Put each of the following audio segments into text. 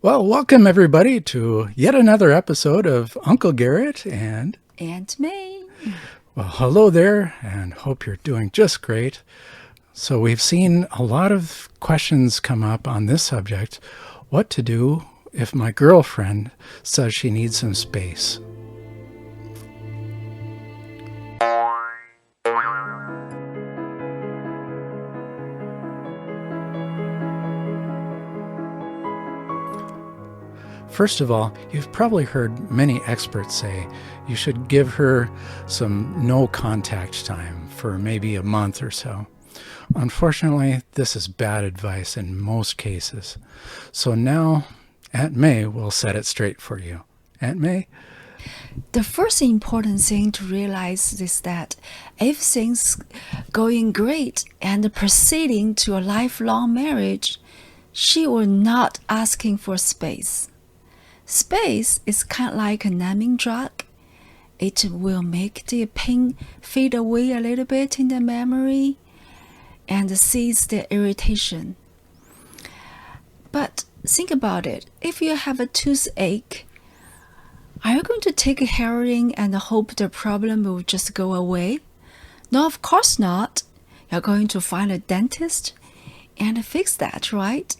Well, welcome everybody to yet another episode of Uncle Garrett and May. well, hello there and hope you're doing just great. So we've seen a lot of questions come up on this subject. What to do if my girlfriend says she needs some space? First of all, you've probably heard many experts say you should give her some no contact time for maybe a month or so. Unfortunately, this is bad advice in most cases. So now Aunt May will set it straight for you. Aunt May? The first important thing to realize is that if things going great and proceeding to a lifelong marriage, she will not asking for space. Space is kind of like a numbing drug. It will make the pain fade away a little bit in the memory and cease the irritation. But think about it. If you have a toothache, are you going to take heroin and hope the problem will just go away? No, of course not. You're going to find a dentist and fix that, right?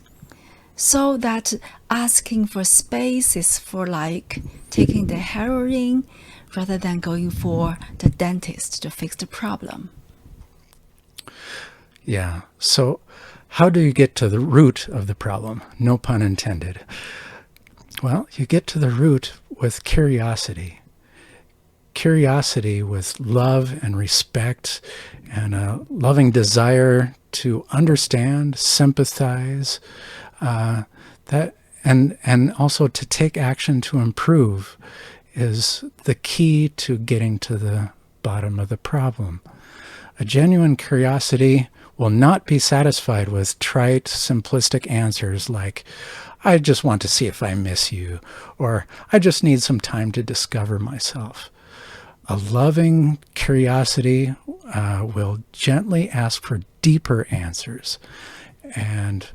So that asking for space is for like taking the heroin rather than going for the dentist to fix the problem. Yeah, so how do you get to the root of the problem? No pun intended. Well, you get to the root with curiosity. Curiosity with love and respect and a loving desire to understand, sympathize, and also to take action to improve is the key to getting to the bottom of the problem. A genuine curiosity will not be satisfied with trite, simplistic answers like, I just want to see if I miss you, or I just need some time to discover myself. A loving curiosity will gently ask for deeper answers, and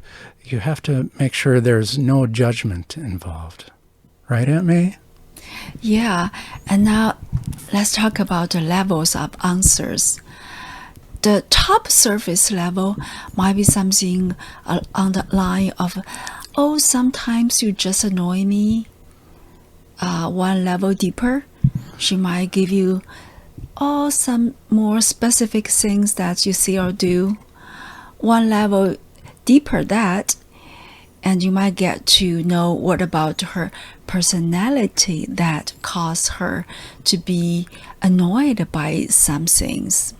you have to make sure there's no judgment involved. Right, Aunt May? Yeah, and now let's talk about the levels of answers. The top surface level might be something on the line of, oh, sometimes you just annoy me. One level deeper, she might give you some more specific things that you see or do. One level deeper that, and you might get to know what about her personality that caused her to be annoyed by some things.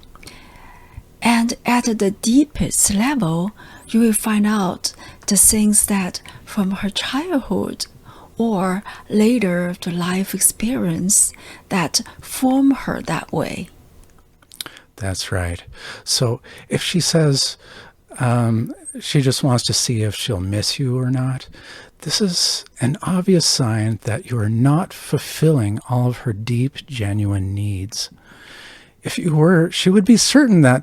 And at the deepest level, you will find out the things that from her childhood or later the life experience that form her that way. That's right. So if she says she just wants to see if she'll miss you or not, this is an obvious sign that you are not fulfilling all of her deep, genuine needs. If you were, she would be certain that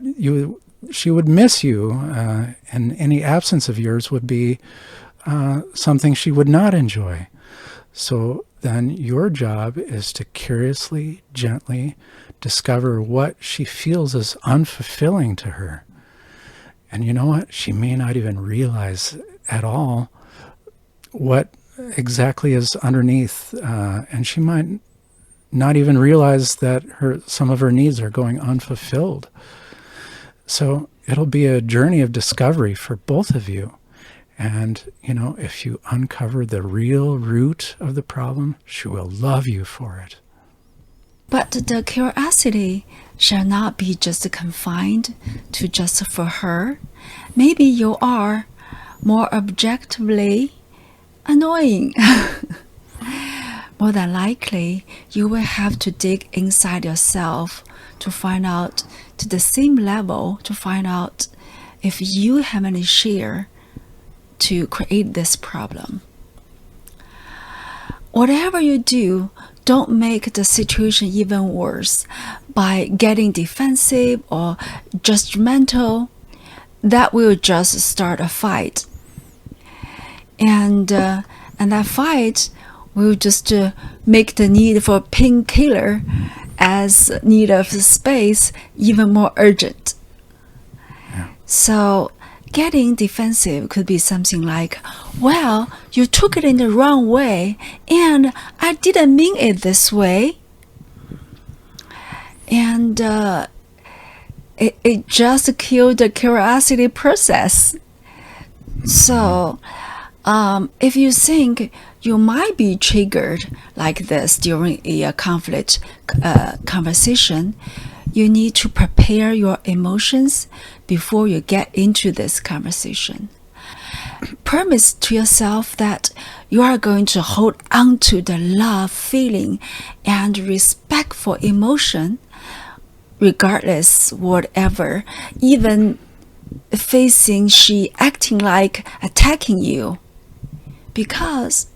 she would miss you, and any absence of yours would be something she would not enjoy. So then your job is to curiously, gently discover what she feels is unfulfilling to her. And you know what? She may not even realize at all what exactly is underneath, and she might not even realize that some of her needs are going unfulfilled. So it'll be a journey of discovery for both of you. And, if you uncover the real root of the problem, she will love you for it. But the curiosity shall not be just confined to just for her. Maybe you are more objectively annoying. More than likely, you will have to dig inside yourself to find out to the same level to find out if you have any share to create this problem. Whatever you do, don't make the situation even worse by getting defensive or judgmental. That will just start a fight. And And that fight will just make the need for painkiller as need of space even more urgent. Yeah. So getting defensive could be something like, well, you took it in the wrong way, and I didn't mean it this way. And it just killed the curiosity process. So if you think you might be triggered like this during a conflict conversation, you need to prepare your emotions before you get into this conversation. Promise to yourself that you are going to hold on to the love feeling and respectful emotion, regardless whatever, even facing she acting like attacking you. Because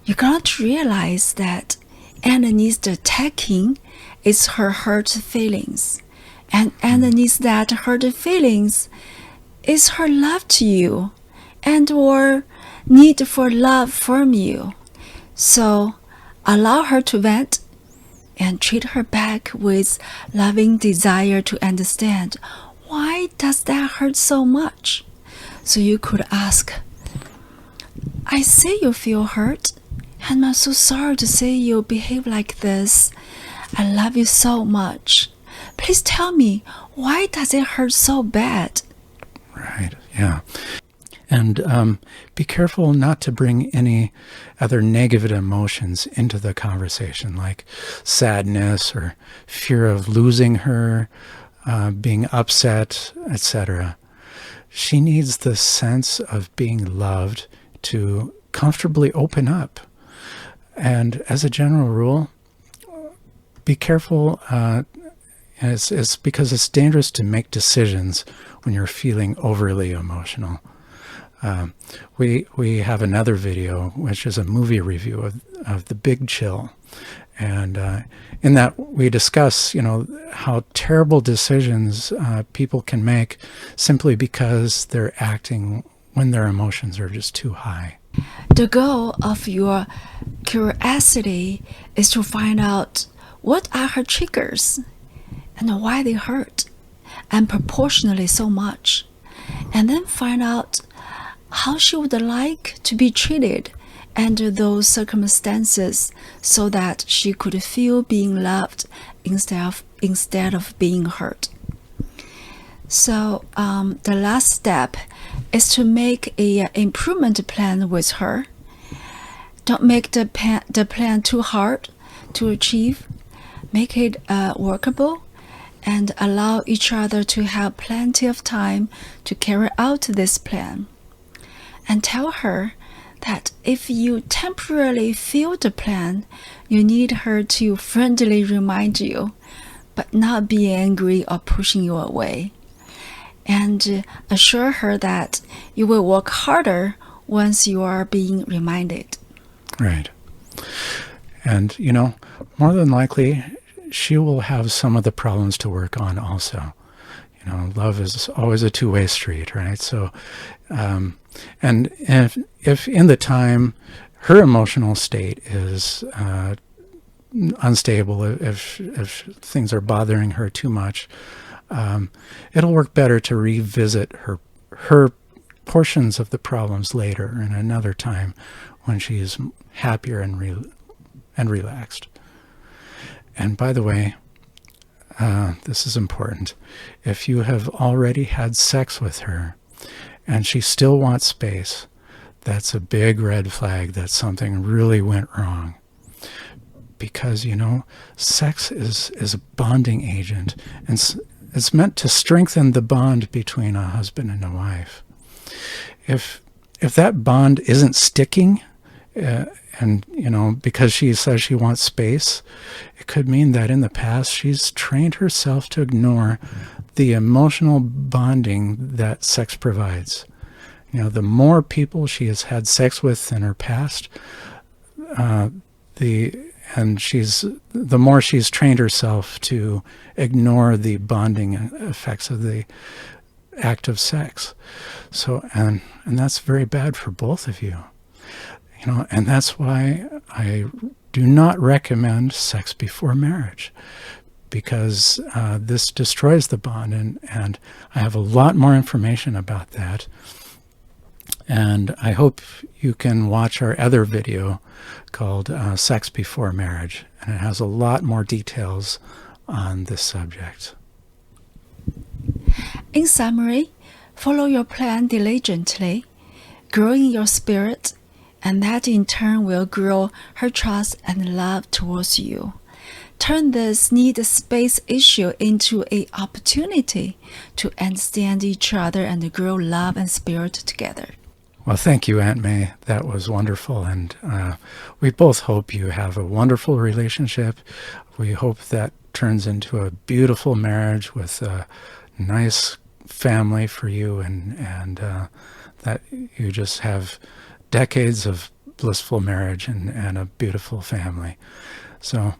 you got to realize that underneath the attacking is her hurt feelings. And underneath that hurt feelings is her love to you and or need for love from you. So allow her to vent and treat her back with loving desire to understand, why does that hurt so much? So you could ask, I see you feel hurt, and I'm so sorry to see you behave like this. I love you so much. Please tell me, why does it hurt so bad? Right, yeah. And be careful not to bring any other negative emotions into the conversation, like sadness or fear of losing her, being upset, etc. She needs the sense of being loved to comfortably open up. And as a general rule, be careful. It's because it's dangerous to make decisions when you're feeling overly emotional. We have another video, which is a movie review of The Big Chill. And in that we discuss, how terrible decisions people can make simply because they're acting when their emotions are just too high. The goal of your curiosity is to find out what are her triggers and why they hurt, and proportionally so much. And then find out how she would like to be treated under those circumstances so that she could feel being loved instead of being hurt. So the last step is to make an improvement plan with her. Don't make the plan too hard to achieve. Make it workable and allow each other to have plenty of time to carry out this plan. And tell her that if you temporarily fail the plan, you need her to friendly remind you, but not be angry or pushing you away. And assure her that you will work harder once you are being reminded. Right. And, more than likely, she will have some of the problems to work on also. Love is always a two-way street, right? So, and if in the time her emotional state is unstable, if things are bothering her too much, it'll work better to revisit her portions of the problems later in another time when she's happier and relaxed. And by the way, this is important. If you have already had sex with her and she still wants space, that's a big red flag that something really went wrong. Because, sex is a bonding agent, and it's meant to strengthen the bond between a husband and a wife. If that bond isn't sticking, and because she says she wants space, it could mean that in the past she's trained herself to ignore the emotional bonding that sex provides. The more people she has had sex with in her past, the more she's trained herself to ignore the bonding effects of the act of sex. So, and that's very bad for both of you. And that's why I do not recommend sex before marriage, because this destroys the bond. And I have a lot more information about that. And I hope you can watch our other video called Sex Before Marriage. And it has a lot more details on this subject. In summary, follow your plan diligently, grow in your spirit, and that in turn will grow her trust and love towards you. Turn this need space issue into an opportunity to understand each other and grow love and spirit together. Well, thank you, Aunt May. That was wonderful. And we both hope you have a wonderful relationship. We hope that turns into a beautiful marriage with a nice family for you, and that you just have decades of blissful marriage and a beautiful family. So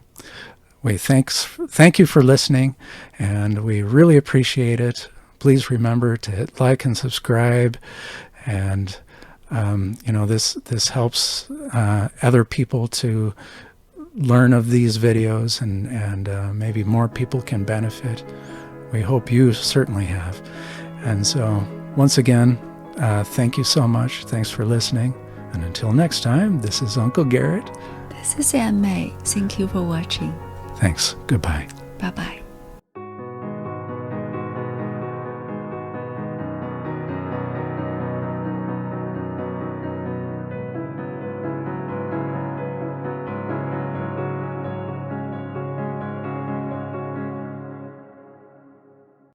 thank you for listening, and we really appreciate it. Please remember to hit like and subscribe, and this helps other people to learn of these videos, and maybe more people can benefit. We hope you certainly have. And so once again, thank you so much. Thanks for listening. And until next time, this is Uncle Garrett. This is Aunt May. Thank you for watching. Thanks. Goodbye. Bye-bye.